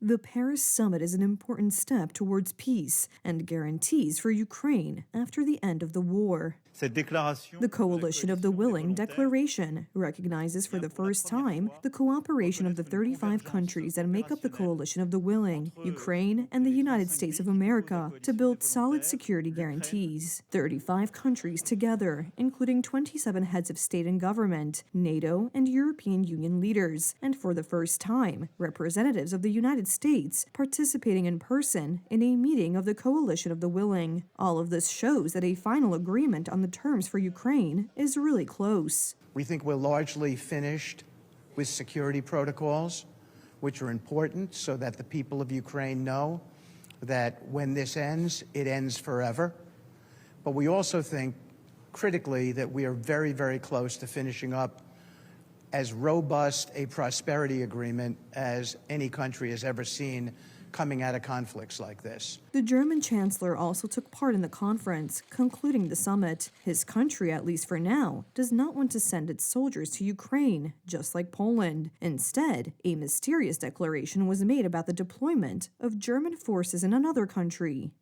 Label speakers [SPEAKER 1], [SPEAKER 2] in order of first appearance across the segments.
[SPEAKER 1] The Paris summit is an important step towards peace and guarantees for Ukraine after the end of the war. The Coalition of the Willing declaration recognizes for the first time the cooperation of the 35 countries that make up the Coalition of the Willing, Ukraine and the United States of America, to build solid security guarantees. 35 countries together, including 27 heads of state and government, NATO and European Union leaders, and for the first time, representatives of the United States participating in person in a meeting of the Coalition of the Willing. All of this shows that a final agreement on the terms for Ukraine is really close.
[SPEAKER 2] We think we're largely finished with security protocols, which are important so that the people of Ukraine know that when this ends, it ends forever. But we also think, critically, that we are very, very close to finishing up as robust a prosperity agreement as any country has ever seen coming out of conflicts like this.
[SPEAKER 1] The German chancellor also took part in the conference, concluding the summit. His country, at least for now, does not want to send its soldiers to Ukraine, just like Poland. Instead, a mysterious declaration was made about the deployment of German forces in another country.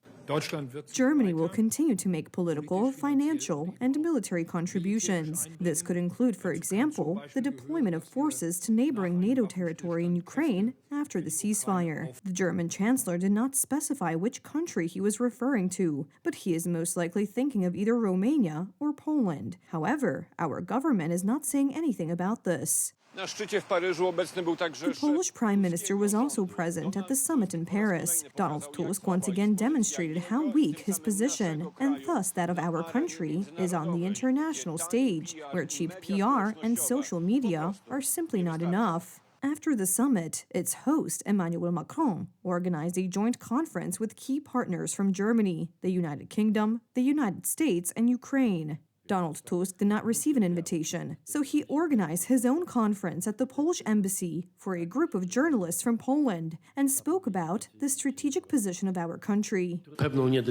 [SPEAKER 1] Germany will continue to make political, financial, and military contributions. This could include, for example, the deployment of forces to neighboring NATO territory in Ukraine after the ceasefire. The German chancellor did not specify which country he was referring to, but he is most likely thinking of either Romania or Poland. However, our government is not saying anything about this. The Polish Prime Minister was also present at the summit in Paris. Donald Tusk once again demonstrated how weak his position, and thus that of our country, is on the international stage, where cheap PR and social media are simply not enough. After the summit, its host, Emmanuel Macron, organized a joint conference with key partners from Germany, the United Kingdom, the United States, and Ukraine. Donald Tusk did not receive an invitation, so he organized his own conference at the Polish embassy for a group of journalists from Poland and spoke about the strategic position of our country. Poland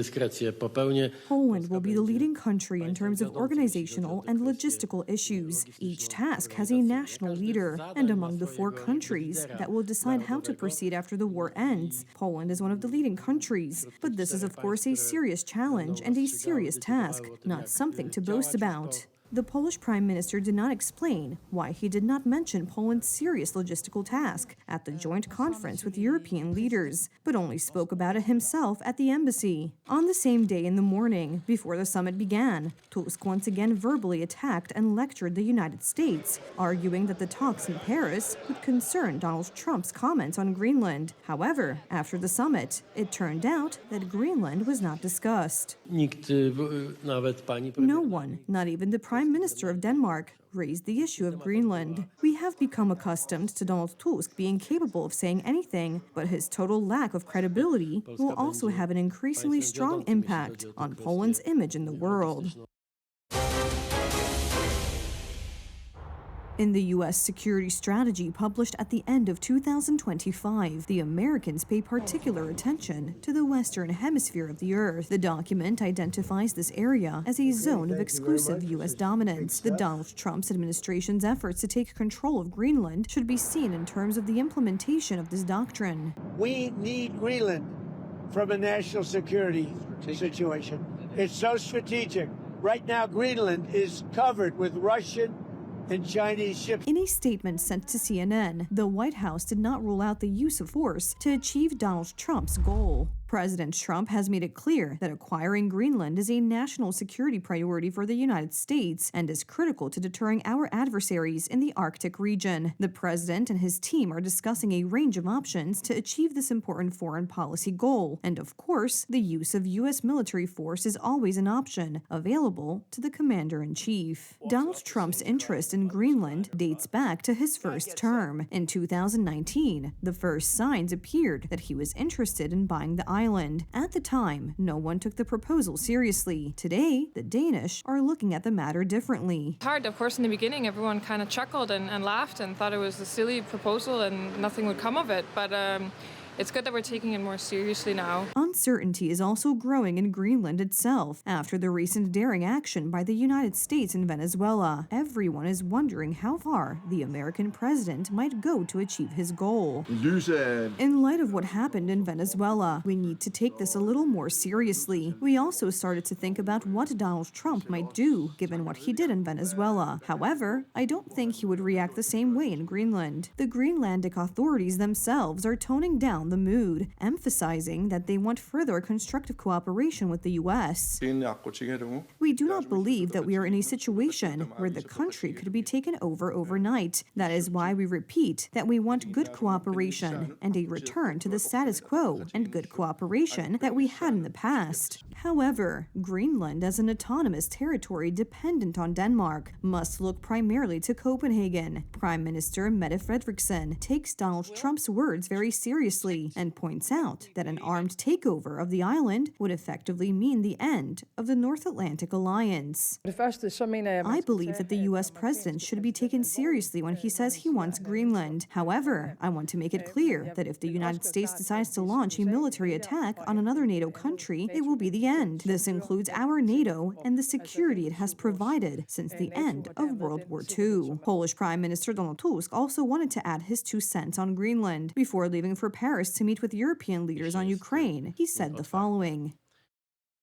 [SPEAKER 1] will be the leading country in terms of organizational and logistical issues. Each task has a national leader, and among the 4 countries that will decide how to proceed after the war ends, Poland is one of the leading countries. But this is, of course, a serious challenge and a serious task, not something to boast about. The Polish Prime Minister did not explain why he did not mention Poland's serious logistical task at the joint conference with European leaders, but only spoke about it himself at the embassy. On the same day in the morning, before the summit began, Tusk once again verbally attacked and lectured the United States, arguing that the talks in Paris would concern Donald Trump's comments on Greenland. However, after the summit, it turned out that Greenland was not discussed. No one, not even the Prime Minister of Denmark, raised the issue of Greenland. We have become accustomed to Donald Tusk being capable of saying anything, but his total lack of credibility will also have an increasingly strong impact on Poland's image in the world. In the U.S. security strategy published at the end of 2025, the Americans pay particular attention to the Western Hemisphere of the Earth. The document identifies this area as a zone of exclusive U.S. dominance. The Donald Trump's administration's efforts to take control of Greenland should be seen in terms of the implementation of this doctrine.
[SPEAKER 3] We need Greenland from a national security situation. It's so strategic. Right now, Greenland is covered with Russian and Chinese ships.
[SPEAKER 1] In a statement sent to CNN, the White House did not rule out the use of force to achieve Donald Trump's goal. President Trump has made it clear that acquiring Greenland is a national security priority for the United States and is critical to deterring our adversaries in the Arctic region. The president and his team are discussing a range of options to achieve this important foreign policy goal. And of course, the use of U.S. military force is always an option available to the commander-in-chief. Donald Trump's interest in Greenland dates back to his first term. In 2019, the first signs appeared that he was interested in buying the island. At the time, no one took the proposal seriously. Today, the Danish are looking at the matter differently.
[SPEAKER 4] It's hard, of course, in the beginning, everyone kind of chuckled and laughed and thought it was a silly proposal and nothing would come of it. But It's good that we're taking it more seriously now.
[SPEAKER 1] Uncertainty is also growing in Greenland itself after the recent daring action by the United States in Venezuela. Everyone is wondering how far the American president might go to achieve his goal. In light of what happened in Venezuela, we need to take this a little more seriously. We also started to think about what Donald Trump might do, given what he did in Venezuela. However, I don't think he would react the same way in Greenland. The Greenlandic authorities themselves are toning down the mood, emphasizing that they want further constructive cooperation with the U.S. We do not believe that we are in a situation where the country could be taken over overnight. That is why we repeat that we want good cooperation and a return to the status quo and good cooperation that we had in the past. However, Greenland, as an autonomous territory dependent on Denmark, must look primarily to Copenhagen. Prime Minister Mette Frederiksen takes Donald Trump's words very seriously and points out that an armed takeover of the island would effectively mean the end of the North Atlantic Alliance. I believe that the U.S. president should be taken seriously when he says he wants Greenland. However, I want to make it clear that if the United States decides to launch a military attack on another NATO country, it will be the end. This includes our NATO and the security it has provided since the end of World War II. Polish Prime Minister Donald Tusk also wanted to add his 2 cents on Greenland. Before leaving for Paris to meet with European leaders on Ukraine, he said the following.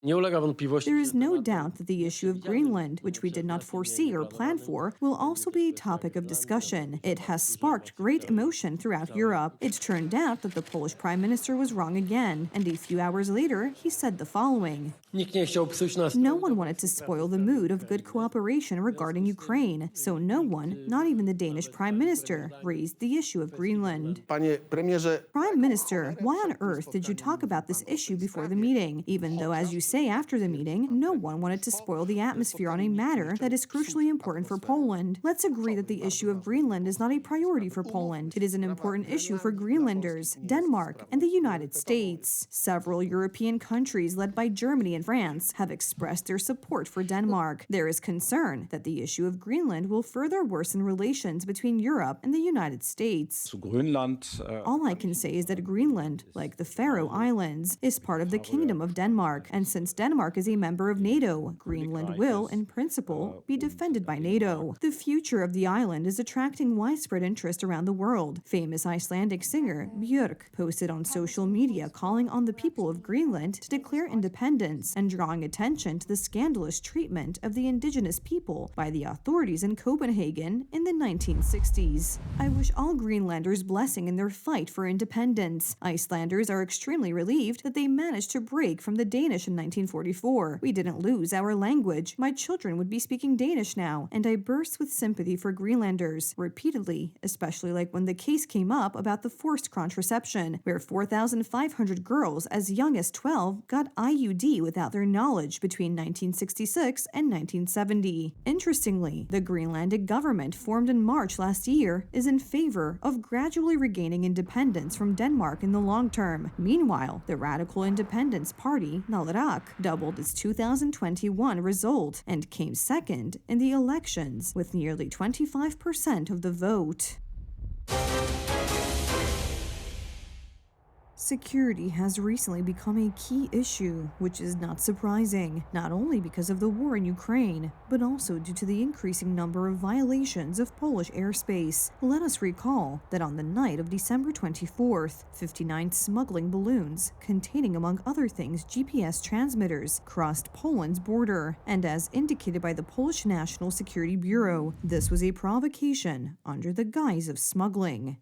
[SPEAKER 1] There is no doubt that the issue of Greenland, which we did not foresee or plan for, will also be a topic of discussion. It has sparked great emotion throughout Europe. It turned out that the Polish Prime Minister was wrong again, and a few hours later, he said the following. No one wanted to spoil the mood of good cooperation regarding Ukraine, so no one, not even the Danish Prime Minister, raised the issue of Greenland. Prime Minister, why on earth did you talk about this issue before the meeting, even though, as you say after the meeting, no one wanted to spoil the atmosphere on a matter that is crucially important for Poland? Let's agree that the issue of Greenland is not a priority for Poland. It is an important issue for Greenlanders, Denmark, and the United States. Several European countries, led by Germany and France, have expressed their support for Denmark. There is concern that the issue of Greenland will further worsen relations between Europe and the United States. All I can say is that Greenland, like the Faroe Islands, is part of the Kingdom of Denmark, and since Denmark is a member of NATO, Greenland will, in principle, be defended by NATO. The future of the island is attracting widespread interest around the world. Famous Icelandic singer Björk posted on social media calling on the people of Greenland to declare independence and drawing attention to the scandalous treatment of the indigenous people by the authorities in Copenhagen in the 1960s. I wish all Greenlanders blessing in their fight for independence. Icelanders are extremely relieved that they managed to break from the Danish in 1944. We didn't lose our language. My children would be speaking Danish now, and I burst with sympathy for Greenlanders, repeatedly, especially like when the case came up about the forced contraception, where 4,500 girls as young as 12 got IUD without their knowledge between 1966 and 1970. Interestingly, the Greenlandic government formed in March last year is in favor of gradually regaining independence from Denmark in the long term. Meanwhile, the Radical Independence Party, Nalarak, doubled its 2021 result and came second in the elections with nearly 25% of the vote. Security has recently become a key issue, which is not surprising, not only because of the war in Ukraine, but also due to the increasing number of violations of Polish airspace. Let us recall that on the night of December 24th, 59 smuggling balloons, containing among other things GPS transmitters, crossed Poland's border, and as indicated by the Polish National Security Bureau, this was a provocation under the guise of smuggling.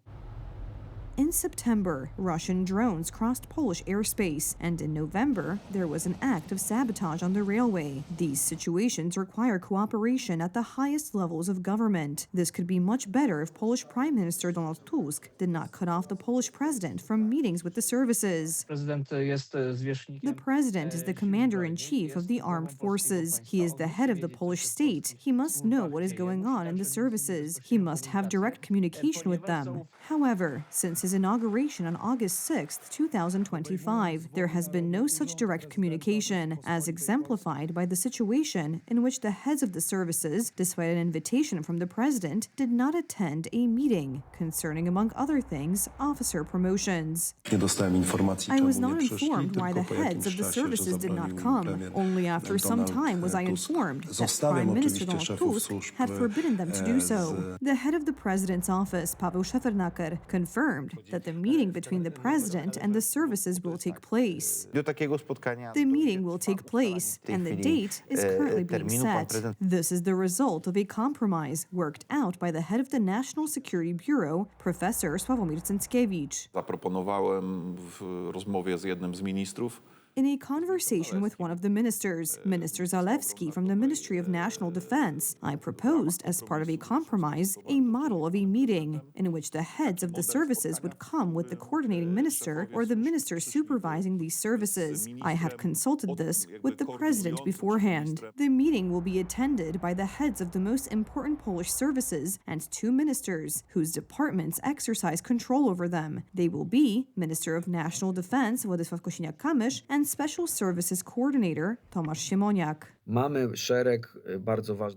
[SPEAKER 1] In September, Russian drones crossed Polish airspace, and in November, there was an act of sabotage on the railway. These situations require cooperation at the highest levels of government. This could be much better if Polish Prime Minister Donald Tusk did not cut off the Polish president from meetings with the services. The president is the commander-in-chief of the armed forces. He is the head of the Polish state. He must know what is going on in the services. He must have direct communication with them. However, since his his inauguration on August 6, 2025. There has been no such direct communication, as exemplified by the situation in which the heads of the services, despite an invitation from the president, did not attend a meeting concerning, among other things, officer promotions. I was not informed why the heads of the services did not come. Only after some time was I informed that Prime Minister Donald Tusk had forbidden them to do so. The head of the president's office, Paweł Szefernaker, confirmed that the meeting between the president and the services will take place. The meeting will take place, and the date is currently being set. This is the result of a compromise worked out by the head of the National Security Bureau, Professor Sławomir Cęckiewicz.
[SPEAKER 5] Zaproponowałem w rozmowie z jednym z ministrów.
[SPEAKER 1] In a conversation with one of the ministers, Minister Zalewski from the Ministry of National Defense, I proposed, as part of a compromise, a model of a meeting in which the heads of the services would come with the coordinating minister or the minister supervising these services. I had consulted this with the president beforehand. The meeting will be attended by the heads of the most important Polish services and two ministers, whose departments exercise control over them. They will be Minister of National Defense Władysław Kosiniak-Kamysz and Special Services Coordinator Tomasz Siemoniak.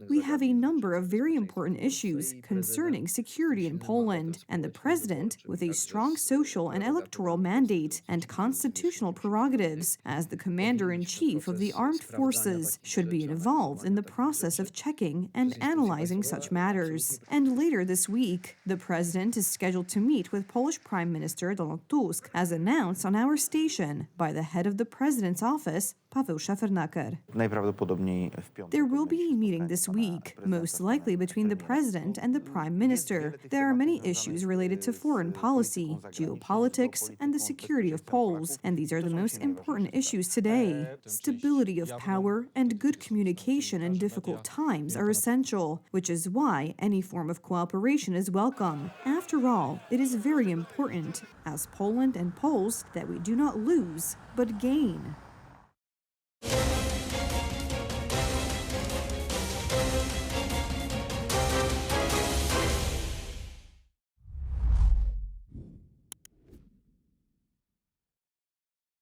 [SPEAKER 1] We have a number of very important issues concerning security in Poland, and the president, with a strong social and electoral mandate and constitutional prerogatives, as the commander-in-chief of the armed forces, should be involved in the process of checking and analyzing such matters. And later this week, the president is scheduled to meet with Polish Prime Minister Donald Tusk, as announced on our station by the head of the president's office, Paweł Szefernaker. There will be a meeting this week, most likely between the president and the prime minister. There are many issues related to foreign policy, geopolitics, and the security of Poles, and these are the most important issues today. Stability of power and good communication in difficult times are essential, which is why any form of cooperation is welcome. After all, it is very important, as Poland and Poles, that we do not lose, but gain.